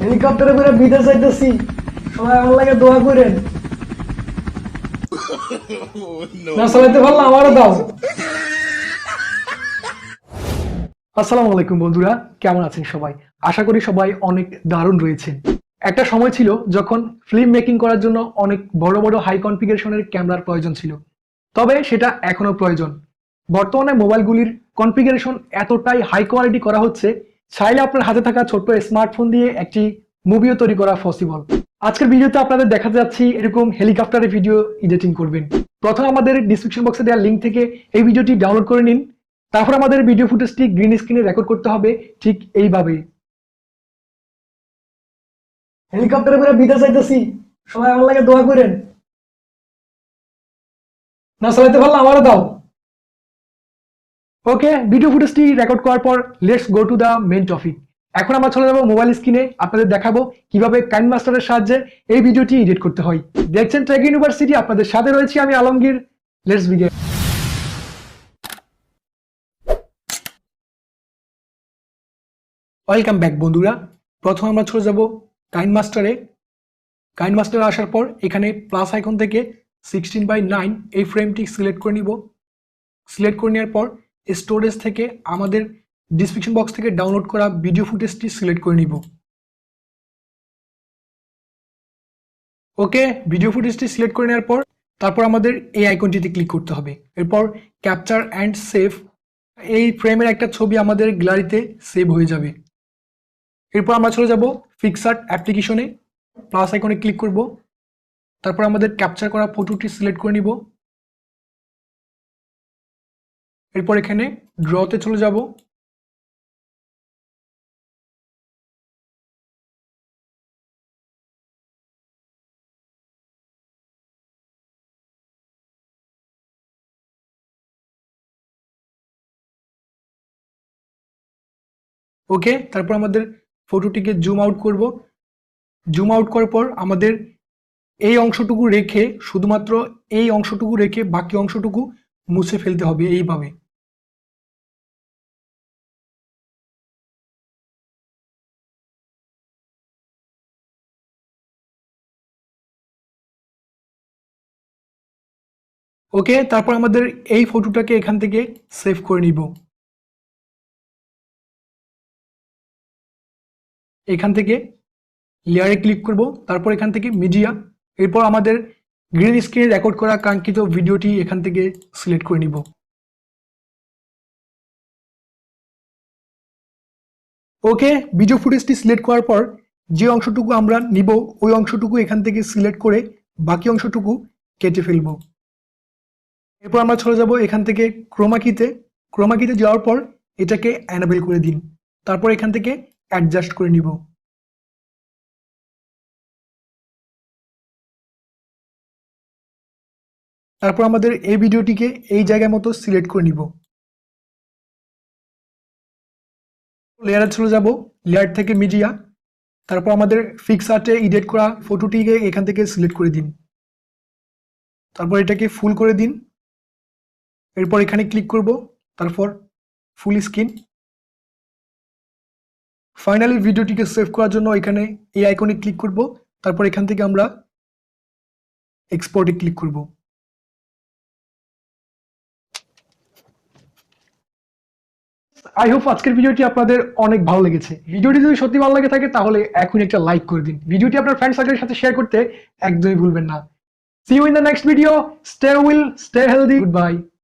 হেলিকপ্টারে করে বিদেশ যাইতেছি, সবাই আমার লাগে দোয়া করেন। না চালাইতে পারলে আমারও দাও। আসসালামু আলাইকুম বন্ধুরা, কেমন আছেন সবাই? আশা করি সবাই অনেক দারুণ রয়েছেন। একটা সময় ছিল যখন ফিল্ম মেকিং করার জন্য অনেক বড় বড় হাই কনফিগারেশনের ক্যামেরার প্রয়োজন ছিল, তবে সেটা এখনো প্রয়োজন। বর্তমানে মোবাইলগুলির কনফিগারেশন এতটাই হাই কোয়ালিটি করা হচ্ছে, চাইলে আপনার হাতে থাকা ছোট্ট স্মার্টফোন দিয়ে একটি মুভিও তৈরি করা পসিবল। আজকের ভিডিওতে আপনাদের দেখাতে যাচ্ছি এরকম হেলিকপ্টারের ভিডিও এডিটিং করবেন। প্রথমে আমাদের ডিসক্রিপশন বক্সে দেওয়া লিঙ্ক থেকে এই ভিডিওটি ডাউনলোড করে নিন। তারপর আমাদের ভিডিও ফুটেজটি গ্রিন স্ক্রিনে রেকর্ড করতে হবে ঠিক এইভাবে। হেলিকপ্টারে করে বিদেশ যাইতেছি, সবাই আমার লাগে দোয়া করেন। না চালাইতে পারলে আমারও দাও। ওকে, ভিডিও ফুটেজটি রেকর্ড করার পর let's go to the main topic. এখন আমরা চলে যাবো মোবাইল স্ক্রিনে, আপনাদের দেখাবো কিভাবে কাইনমাস্টারের সাহায্যে এই ভিডিওটি এডিট করতে হয়। দেখছেন ট্রেক ইউনিভার্সিটি, আপনাদের সাথে রয়েছি আমি Alamgir. Let's begin. Welcome back বন্ধুরা। প্রথমে আমরা চলে যাব কাইনমাস্টারে। কাইনমাস্টারে আসার পর এখানে প্লাস আইকন থেকে 16:9 এই ফ্রেমটি সিলেক্ট করে নিব। সিলেক্ট করে নেওয়ার পর স্টোরেজ থেকে আমাদের ডিসক্রিপশন বক্স থেকে ডাউনলোড করা ভিডিও ফুটেজটি সিলেক্ট করে নিব। ওকে, ভিডিও ফুটেজটি সিলেক্ট করে নেওয়ার পর তারপর আমাদের এই আইকনটিতে ক্লিক করতে হবে। এরপর ক্যাপচার অ্যান্ড সেভ, এই ফ্রেমের একটা ছবি আমাদের গ্যালারিতে সেভ হয়ে যাবে। এরপর আমরা চলে যাব পিক্সআর্ট অ্যাপ্লিকেশনে, প্লাস আইকনে ক্লিক করব। তারপর আমাদের ক্যাপচার করা ফটোটি সিলেক্ট করে নিব। এরপর এখানে ড্রতে চলে যাব। ওকে, তারপর আমাদের ফটোটিকে জুম আউট করব। জুম আউট করার পর আমাদের এই অংশটুকু রেখে, শুধুমাত্র এই অংশটুকু রেখে বাকি অংশটুকু মুছে ফেলতে হবে এইভাবে। ওকে, তারপর আমাদের এই ফটোটাকে এখান থেকে সেভ করে নিব। এখান থেকে লেয়ারে ক্লিক করব, তারপর এখান থেকে মিডিয়া। এরপর আমাদের গ্রিন স্ক্রিনে রেকর্ড করা কাঙ্ক্ষিত ভিডিওটি এখান থেকে সিলেক্ট করে নিব। ওকে, ভিডিও ফুটেজটি সিলেক্ট করার পর যে অংশটুকু আমরা নিব ওই অংশটুকু এখান থেকে সিলেক্ট করে বাকি অংশটুকু কেটে ফেলব। এরপর আমরা চলে যাব এখান থেকে ক্রোমাকিতে। ক্রোমাকিতে যাওয়ার পর এটাকে অ্যানাবেল করে দিন। তারপর এখান থেকে অ্যাডজাস্ট করে নিব। তারপর আমাদের এই ভিডিওটিকে এই জায়গার মতো সিলেক্ট করে নিব। লেয়ারে চলে যাব, লেয়ার থেকে মিডিয়া। তারপর আমাদের পিক্সআর্টে এডিট করা ফটোটিকে এখান থেকে সিলেক্ট করে দিন। তারপর এটাকে ফুল করে দিন। এরপর এখানে ক্লিক করব, তারপর ফুল স্ক্রিন। ফাইনালি ভিডিওটিকে সেভ করার জন্য এখানে এই আইকনে ক্লিক করব। তারপর এখান থেকে আমরা এক্সপোর্টে ক্লিক করব। আই হোপ আজকের ভিডিওটি আপনাদের অনেক ভালো লেগেছে। ভিডিওটি যদি সত্যি ভালো লাগে থাকে তাহলে এখন একটা লাইক করে দিন। ভিডিওটি আপনার ফ্রেন্ড সার্কেলের সাথে শেয়ার করতে একদমই ভুলবেন না। See you in the next video. Stay well, stay healthy. Goodbye.